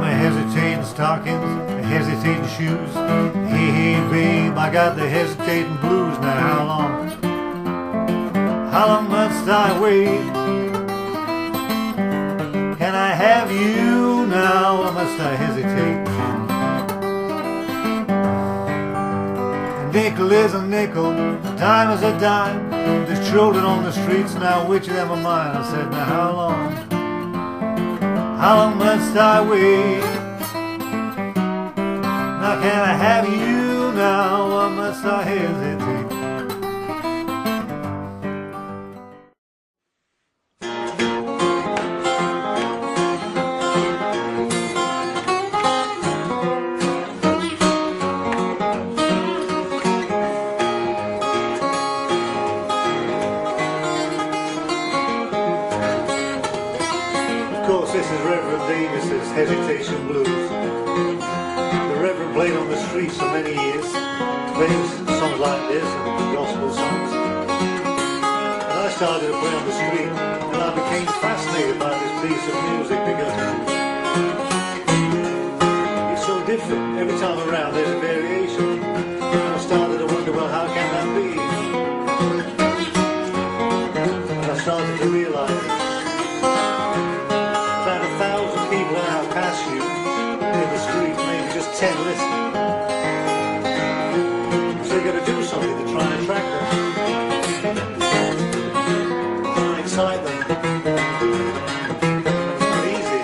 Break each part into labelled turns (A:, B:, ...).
A: my hesitating stockings, my hesitating shoes. Hey, hey, babe, I got the hesitating blues. Now how long must I wait? Can I have you now, or must I hesitate? A nickel is a nickel, a dime is a dime. There's children on the streets now, which of them are mine? I said, now how long? How long must I wait? Now can I have you now, or must I hesitate? Of course, this is Reverend Davis's Hesitation Blues. The Reverend played on the streets for many years, playing songs like this and gospel songs. And I started to play on the street, and I became fascinated by this piece of music because it's so different. Every time around there's a variation. And I started to wonder, well, how can that be? And I started to realise people now pass you in the street, maybe just 10 listening. So you've got to do something to try and attract them, try and excite them. It's not easy,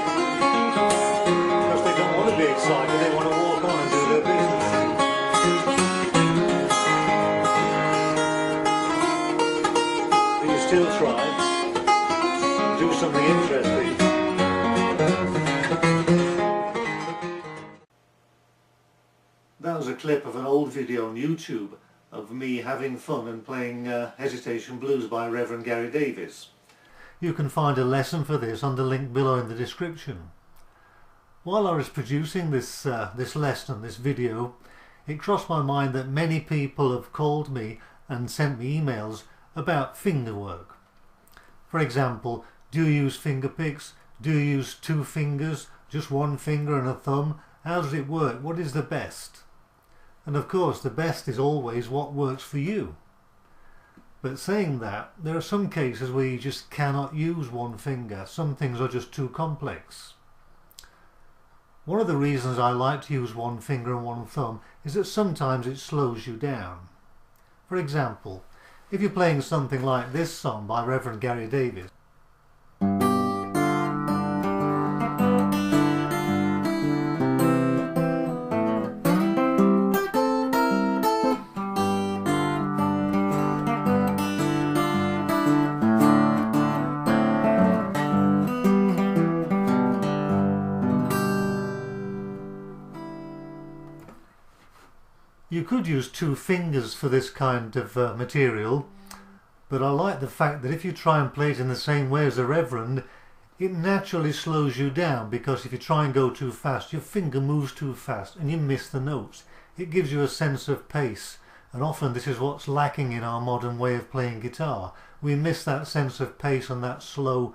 A: because they don't want to be excited, they want to walk on and do their business. But you still try, do something interesting. That was a clip of an old video on YouTube of me having fun and playing Hesitation Blues by Reverend Gary Davis. You can find a lesson for this on the link below in the description. While I was producing this lesson, this video, it crossed my mind that many people have called me and sent me emails about finger work. For example, do you use finger picks? Do you use two fingers? Just one finger and a thumb? How does it work? What is the best? And of course the best is always what works for you. But saying that, there are some cases where you just cannot use one finger. Some things are just too complex. One of the reasons I like to use one finger and one thumb is that sometimes it slows you down. For example, if you're playing something like this song by Reverend Gary Davis, you could use two fingers for this kind of material, but I like the fact that if you try and play it in the same way as the Reverend, it naturally slows you down, because if you try and go too fast, your finger moves too fast and you miss the notes. It gives you a sense of pace, and often this is what's lacking in our modern way of playing guitar. We miss that sense of pace and that slow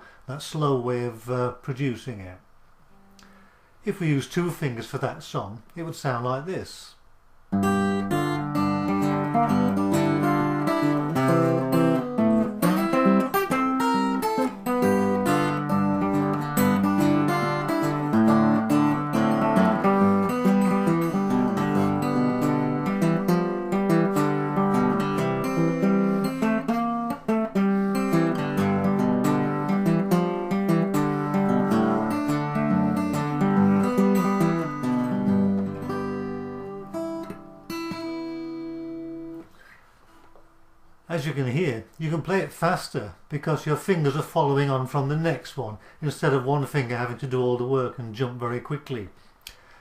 A: way of producing it. If we use two fingers for that song, it would sound like this. As you can hear, you can play it faster because your fingers are following on from the next one, instead of one finger having to do all the work and jump very quickly.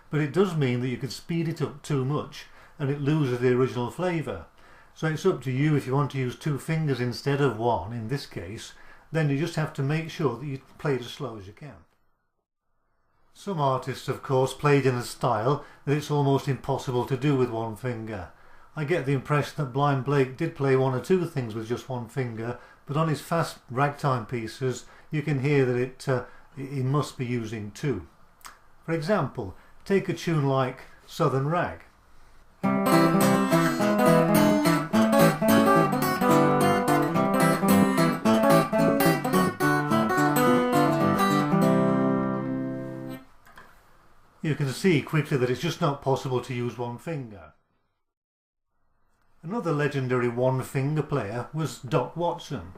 A: But it does mean that you can speed it up too much and it loses the original flavour. So it's up to you. If you want to use two fingers instead of one, in this case, then you just have to make sure that you play it as slow as you can. Some artists, of course, played in a style that it's almost impossible to do with one finger. I get the impression that Blind Blake did play one or two things with just one finger, but on his fast ragtime pieces you can hear that he must be using two. For example, take a tune like Southern Rag. You can see quickly that it's just not possible to use one finger. Another legendary one-finger player was Doc Watson.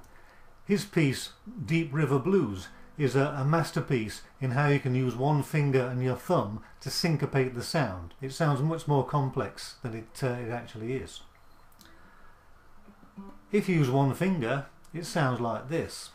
A: His piece, Deep River Blues, is a masterpiece in how you can use one finger and your thumb to syncopate the sound. It sounds much more complex than it actually is. If you use one finger, it sounds like this.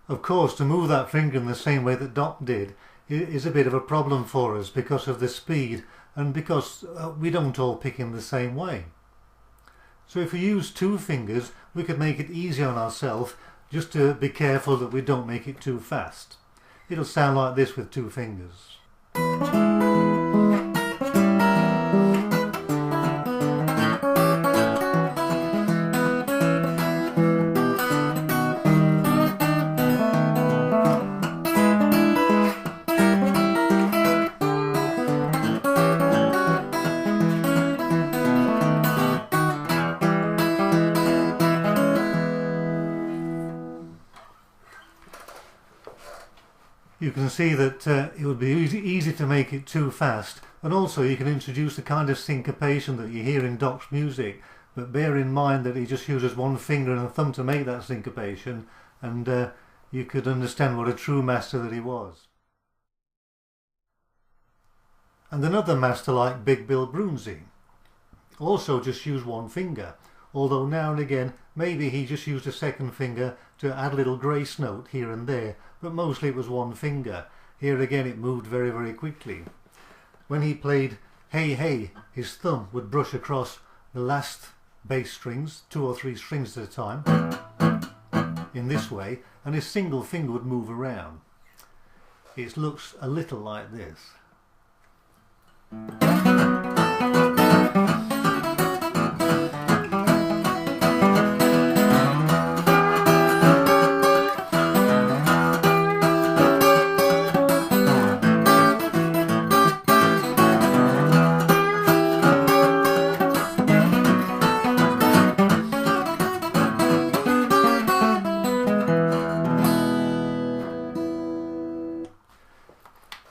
A: Of course, to move that finger in the same way that Doc did is a bit of a problem for us because of the speed and because we don't all pick in the same way. So if we use two fingers, we could make it easier on ourselves, just to be careful that we don't make it too fast. It'll sound like this with two fingers. You can see that it would be easy to make it too fast, and also you can introduce the kind of syncopation that you hear in Doc's music, but bear in mind that he just uses one finger and a thumb to make that syncopation, and you could understand what a true master that he was. And another master like Big Bill Broonzy also just used one finger, although now and again maybe he just used a second finger to add a little grace note here and there, but mostly it was one finger. Here again it moved very, very quickly. When he played Hey Hey, his thumb would brush across the last bass strings, 2 or 3 strings at a time, in this way, and his single finger would move around. It looks a little like this.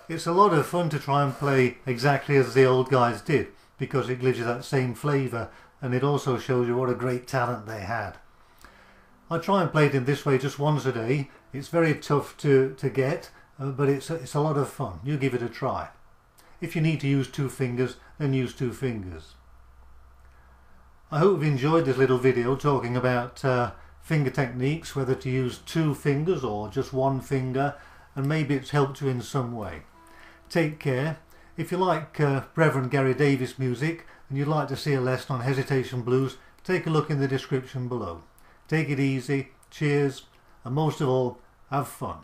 A: It's a lot of fun to try and play exactly as the old guys did, because it gives you that same flavour, and it also shows you what a great talent they had. I try and play it in this way just once a day. It's very tough to get, but it's a lot of fun. You give it a try. If you need to use 2 fingers, then use 2 fingers. I hope you've enjoyed this little video talking about finger techniques, whether to use 2 fingers or just 1 finger, and maybe it's helped you in some way. Take care. If you like Reverend Gary Davis music and you'd like to see a lesson on hesitation blues, take a look in the description below. Take it easy, cheers, and most of all, have fun.